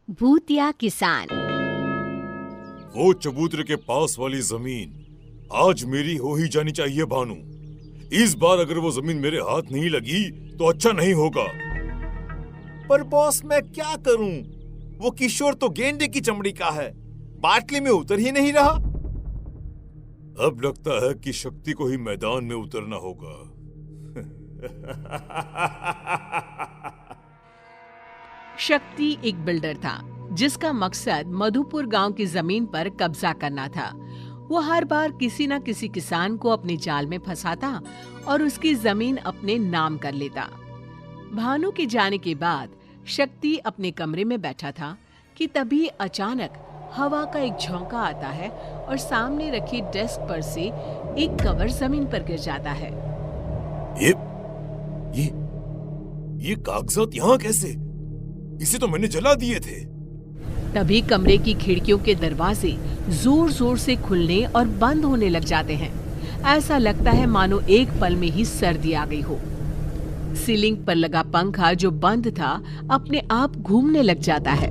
भूतिया किसान। वो चबूतरे के पास वाली जमीन आज मेरी हो ही जानी चाहिए भानु। इस बार अगर वो जमीन मेरे हाथ नहीं लगी तो अच्छा नहीं होगा। पर बॉस मैं क्या करूं? वो किशोर तो गेंडे की चमड़ी का है, बाटली में उतर ही नहीं रहा। अब लगता है कि शक्ति को ही मैदान में उतरना होगा। शक्ति एक बिल्डर था जिसका मकसद मधुपुर गांव की जमीन पर कब्जा करना था। वो हर बार किसी न किसी किसान को अपने जाल में फंसाता और उसकी जमीन अपने नाम कर लेता। भानु के जाने के बाद शक्ति अपने कमरे में बैठा था कि तभी अचानक हवा का एक झोंका आता है और सामने रखी डेस्क पर से एक कवर जमीन पर गिर जाता है। ये कागजात यहाँ कैसे? इसे तो मैंने जला दिए थे। तभी कमरे की खिड़कियों के दरवाजे जोर जोर से खुलने और बंद होने लग जाते हैं। ऐसा लगता है मानो एक पल में ही सर्दी आ गई हो। सीलिंग पर लगा पंखा जो बंद था अपने आप घूमने लग जाता है।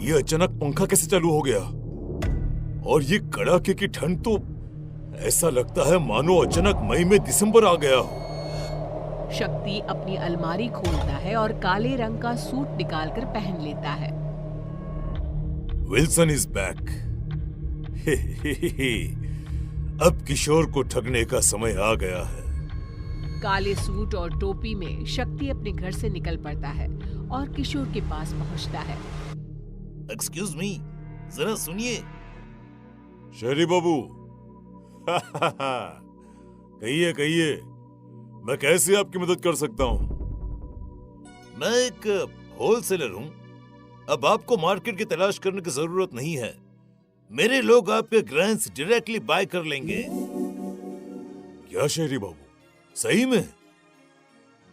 ये अचानक पंखा कैसे चालू हो गया? और ये कड़ाके की ठंड तो ऐसा लगता है मानो अचानक मई में दिसंबर आ गया हो। शक्ति अपनी अलमारी खोलता है और काले रंग का सूट निकालकर पहन लेता है। Wilson is back. अब किशोर को ठगने का समय आ गया है। काले सूट और टोपी में शक्ति अपने घर से निकल पड़ता है और किशोर के पास पहुंचता है। एक्सक्यूज मी, जरा सुनिए। शहरी बाबू, कहिए कहिए, मैं कैसे आपकी मदद कर सकता हूँ? मैं एक होलसेलर हूँ। अब आपको मार्केट की तलाश करने की जरूरत नहीं है। मेरे लोग आपके ग्रेन्स डायरेक्टली बाय कर लेंगे। क्या शहरी बाबू, सही में?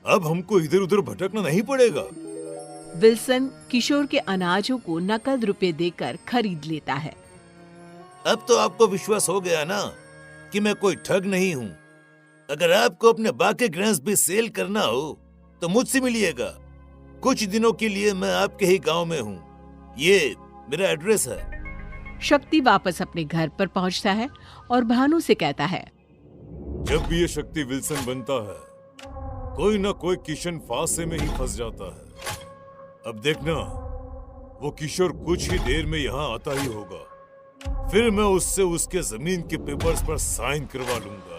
अब हमको इधर उधर भटकना नहीं पड़ेगा। विल्सन किशोर के अनाजों को नकद रुपए देकर खरीद लेता है। अब तो आपको विश्वास हो गया ना कि मैं कोई ठग नहीं हूँ। अगर आपको अपने बाकी ग्रेन्स भी सेल करना हो तो मुझसे मिलिएगा। कुछ दिनों के लिए मैं आपके ही गांव में हूँ। ये मेरा एड्रेस है। शक्ति वापस अपने घर पर पहुंचता है और भानु से कहता है, जब भी ये शक्ति विल्सन बनता है कोई ना कोई किशन फांसे में ही फंस जाता है। अब देखना, वो किशोर कुछ ही देर में यहाँ आता ही होगा। फिर मैं उससे उसके जमीन के पेपर्स पर साइन करवा लूंगा।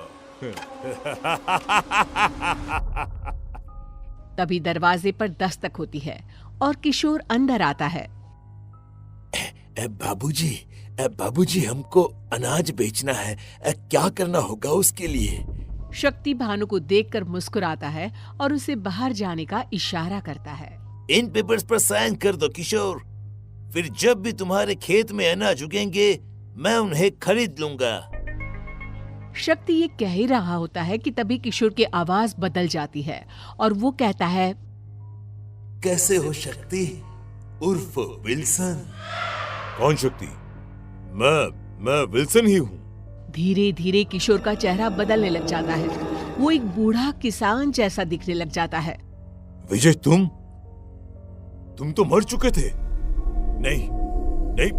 तभी दरवाजे पर दस्तक होती है और किशोर अंदर आता है। बाबूजी, हमको अनाज बेचना है। क्या करना होगा उसके लिए? शक्ति भानु को देखकर मुस्कुराता है और उसे बाहर जाने का इशारा करता है। इन पेपर्स पर साइन कर दो किशोर। फिर जब भी तुम्हारे खेत में अनाज उगेंगे मैं उन्हें खरीद लूंगा। शक्ति ये कह ही रहा होता है कि तभी किशोर की आवाज बदल जाती है और वो कहता है, कैसे हो शक्ति उर्फ विल्सन? कौन शक्ति? मैं विल्सन ही हूँ। धीरे धीरे किशोर का चेहरा बदलने लग जाता है। वो एक बूढ़ा किसान जैसा दिखने लग जाता है। विजय, तुम तो मर चुके थे। नहीं नहीं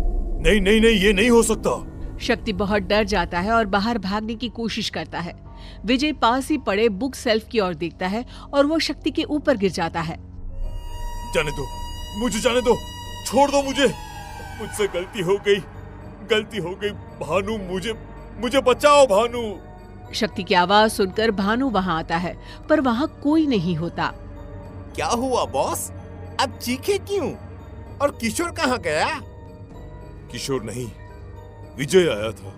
नहीं नहीं नहीं, ये नहीं हो सकता। शक्ति बहुत डर जाता है और बाहर भागने की कोशिश करता है। विजय पास ही पड़े बुक सेल्फ की ओर देखता है और वो शक्ति के ऊपर गिर जाता है। जाने दो, मुझे जाने दो, छोड़ दो मुझे। मुझसे गलती हो गई भानु, मुझे बचाओ भानु। शक्ति की आवाज सुनकर भानु वहाँ आता है पर वहाँ कोई नहीं होता। क्या हुआ बॉस? अब चीखे क्यों? और किशोर कहाँ गया? किशोर नहीं, विजय आया था,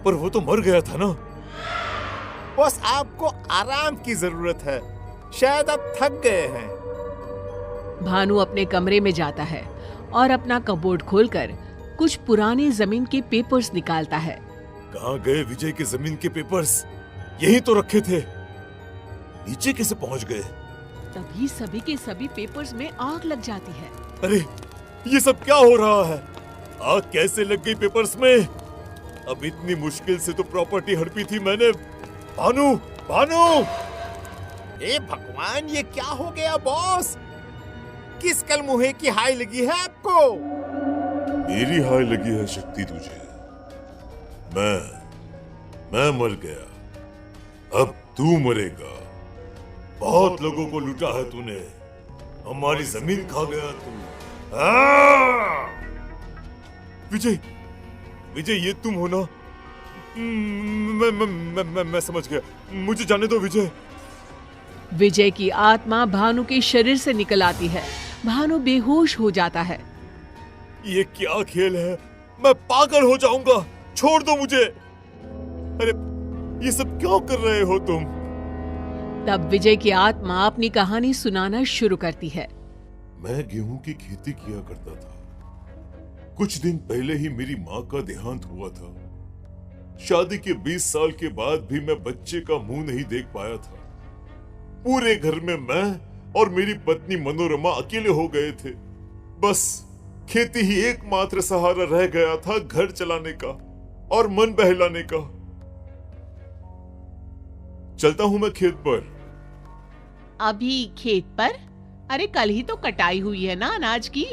पर वो तो मर गया था ना। बॉस, आपको आराम की जरूरत है। शायद आप थक गए हैं। भानु अपने कमरे में जाता है और अपना कबोर्ड खोलकर कुछ पुराने जमीन के पेपर्स निकालता है। कहाँ गए विजय के जमीन के पेपर्स? यहीं तो रखे थे। नीचे कैसे पहुंच गए? तभी सभी के सभी पेपर्स में आग लग जाती है। अरे, ये सब क्या हो रहा है? आग कैसे लग गई पेपर्स में? अब इतनी मुश्किल से तो प्रॉपर्टी हड़पी थी मैंने। भानु! हे भगवान, ये क्या हो गया बॉस? किस कल मुहे की हाय लगी है आपको? मेरी हाय लगी है शक्ति तुझे। मैं मर गया, अब तू मरेगा। बहुत लोगों को लूटा है तूने, हमारी जमीन खा गया तू। विजय, विजय ये तुम हो ना? मैं समझ गया, मुझे जाने दो विजय। विजय की आत्मा भानु के शरीर से निकल आती है। भानु बेहोश हो जाता है। ये क्या खेल है? मैं पागल हो जाऊंगा, छोड़ दो मुझे। अरे ये सब क्यों कर रहे हो तुम? तब विजय की आत्मा अपनी कहानी सुनाना शुरू करती है। मैं गेहूं की खेती किया करता था। कुछ दिन पहले ही मेरी माँ का देहांत हुआ था। शादी के 20 साल के बाद भी मैं बच्चे का मुंह नहीं देख पाया था। पूरे घर में मैं और मेरी पत्नी मनोरमा अकेले हो गए थे। बस खेती ही एकमात्र सहारा रह गया था घर चलाने का और मन बहलाने का। चलता हूं मैं खेत पर। अभी खेत पर? अरे कल ही तो कटाई हुई है ना अनाज की।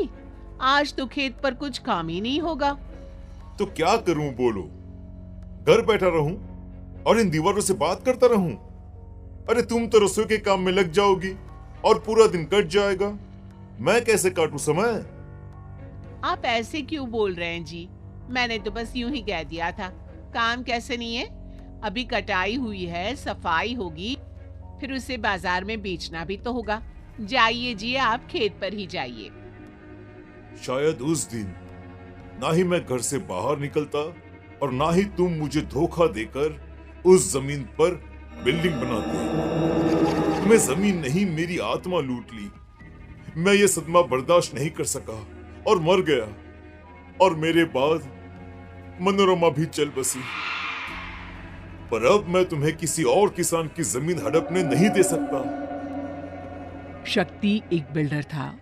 आज तो खेत पर कुछ काम ही नहीं होगा। तो क्या करूं बोलो? घर बैठा रहूं और इन दीवारों से बात करता रहूं? अरे तुम तो रसोई के काम में लग जाओगी और पूरा दिन कट जाएगा। मैं कैसे काटूं समय? आप ऐसे क्यों बोल रहे हैं जी? मैंने तो बस यूं ही कह दिया था। काम कैसे नहीं है? अभी कटाई हुई है, सफाई होगी, फिर उसे बाजार में बेचना भी तो होगा। जाइए जी, आप खेत पर ही जाइए। शायद उस दिन ना ही मैं घर से बाहर निकलता और ना ही तुम मुझे धोखा देकर उस जमीन पर बिल्डिंग बनाते। तुम्हें जमीन नहीं मेरी आत्मा लूट ली। मैं ये सदमा बर्दाश्त नहीं कर सका और मर गया। और मेरे बाद मनोरमा भी चल बसी। पर अब मैं तुम्हें किसी और किसान की जमीन हड़पने नहीं दे सकता। शक्ति एक बिल्डर था।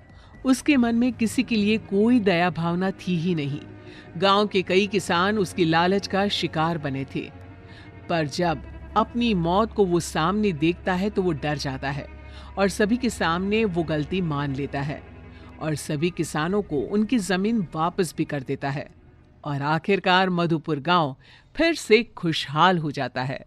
उसके मन में किसी के लिए कोई दया भावना थी ही नहीं। गांव के कई किसान उसकी लालच का शिकार बने थे। पर जब अपनी मौत को वो सामने देखता है तो वो डर जाता है और सभी के सामने वो गलती मान लेता है और सभी किसानों को उनकी जमीन वापस भी कर देता है। और आखिरकार मधुपुर गांव फिर से खुशहाल हो जाता है।